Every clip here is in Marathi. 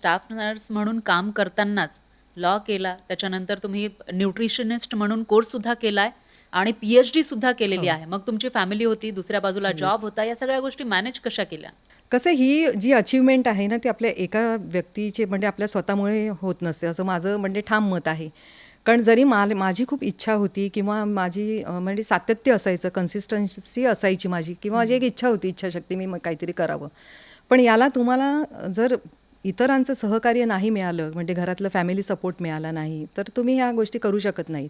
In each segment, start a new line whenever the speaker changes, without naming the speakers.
स्टाफ नर्स म्हणून काम करतानाच लॉ केला, त्याच्यानंतर तुम्ही न्यूट्रिशनिस्ट म्हणून कोर्ससुद्धा केलाय आणि पी-एच-डी सुद्धा केलेली
हो.
आहे. मग तुमची फॅमिली होती, दुसऱ्या बाजूला जॉब
येस.
होता, या सगळ्या गोष्टी मॅनेज कशा केल्या?
कसं ही जी अचीव्हमेंट आहे ना, ती आपल्या एका व्यक्तीचे म्हणजे आपल्या स्वतःमुळे होत नसते, असं माझं म्हणजे ठाम मत आहे. कारण जरी माझी खूप इच्छा होती किंवा माझी म्हणजे सातत्य असायचं, कन्सिस्टन्सी असायची माझी किंवा माझी एक इच्छा होती, इच्छाशक्ती मी मग काहीतरी करावं. पण याला तुम्हाला जर इतरांचं सहकार्य नाही मिळालं, म्हणजे घरातलं फॅमिली सपोर्ट मिळाला नाही, तर तुम्ही ह्या गोष्टी करू शकत नाहीत.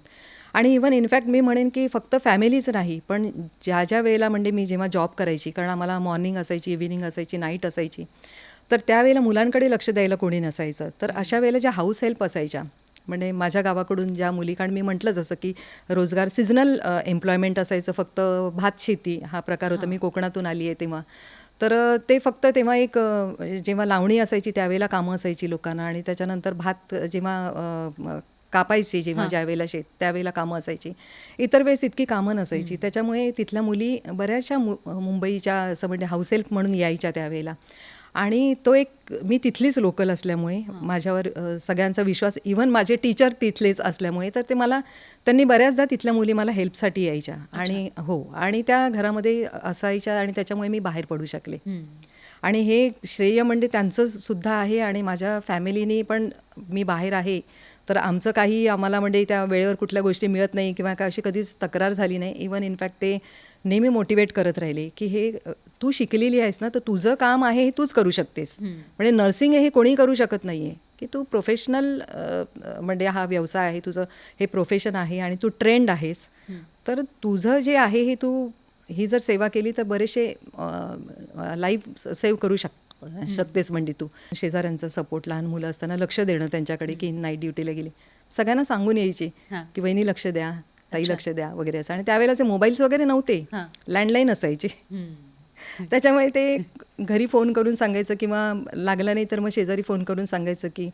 आणि इव्हन इनफॅक्ट मी म्हणेन की फक्त फॅमिलीच नाही, पण ज्या ज्या वेळेला म्हणजे मी जेव्हा जॉब करायची, कारण आम्हाला मॉर्निंग असायची, इव्हिनिंग असायची, नाईट असायची, तर त्यावेळेला मुलांकडे लक्ष द्यायला कोणी नसायचं. तर अशा वेळेला ज्या हाऊस हेल्प असायच्या, म्हणजे माझ्या गावाकडून ज्या मुली, कारण मी म्हटलं जसं की रोजगार सिजनल एम्प्लॉयमेंट असायचं, फक्त भात शेती हा प्रकार होता. मी कोकणातून आली आहे तेव्हा. तर ते फक्त तेव्हा एक जेव्हा लावणी असायची त्यावेळेला कामं असायची लोकांना, आणि त्याच्यानंतर भात जेव्हा कापायची, जेव्हा
हां.
ज्यावेळेला शेत त्यावेळेला कामं असायची. इतर वेळेस इतकी कामं नसायची. त्याच्यामुळे तिथल्या मुली बऱ्याचशा मुंबईच्या असं म्हणजे हाऊस हेल्प म्हणून यायच्या त्यावेळेला. आणि तो एक मी तिथलीच लोकल असल्यामुळे माझ्यावर सगळ्यांचा विश्वास, इव्हन माझे टीचर तिथलेच असल्यामुळे, तर ते मला त्यांनी बऱ्याचदा तिथल्या मुली मला हेल्पसाठी यायच्या.
अच्छा.
आणि हो, आणि त्या घरामध्ये असायच्या आणि त्याच्यामुळे मी बाहेर पडू शकले.
हं.
आणि हे श्रेय म्हणजे त्यांचं सुद्धा आहे, आणि माझ्या फॅमिलीनी पण मी बाहेर आहे तर आमचं काही आम्हाला म्हणजे त्या वेळेवर कुठल्या गोष्टी मिळत नाही किंवा काय अशी कधीच तक्रार झाली नाही. इव्हन इनफॅक्ट ते नेहमी मोटिवेट करत राहिले की हे तू शिकलेली आहेस ना, तर तुझं काम आहे हे तूच करू शकतेस.
हं.
म्हणजे नर्सिंग हे कोणी करू शकत नाही आहे, की तू प्रोफेशनल म्हणजे हा व्यवसाय आहे, तुझं हे प्रोफेशन आहे आणि तू ट्रेंड आहेस, तर तुझं जे आहे हे तू ही जर सेवा केली तर बरेचसे लाईफ सेव्ह करू शकतेस. म्हणजे तू शेजाऱ्यांचा सपोर्ट, लहान मुलं असताना लक्ष देणं त्यांच्याकडे, की नाईट ड्युटीला गेली सगळ्यांना सांगून यायची
हां.
की वहिनी लक्ष द्या, ताई
अच्छा.
लक्ष द्या वगैरे असं. आणि त्यावेळेलाचे मोबाईल्स वगैरे नव्हते,
हां.
लँडलाईन असायचे.
हं.
त्याच्यामुळे ते घरी फोन करून सांगायचं किंवा लागलं नाही तर मग शेजारी फोन करून सांगायचं की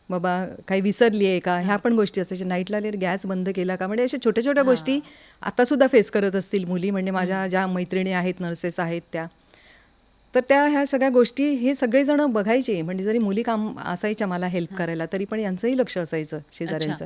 बाबा काही विसरली आहे का, ह्या पण गोष्टी असायच्या. नाईटला गॅस बंद केला का, म्हणजे अशा छोट्या छोट्या गोष्टी आतासुद्धा फेस करत असतील मुली, म्हणजे माझ्या ज्या मैत्रिणी आहेत, नर्सेस आहेत त्या. तर त्या ह्या सगळ्या गोष्टी हे सगळेजण बघायचे. म्हणजे जरी मुली काम असायच्या मला हेल्प करायला, तरी पण यांचंही लक्ष असायचं
अच्छा.
शेजाऱ्यांचं.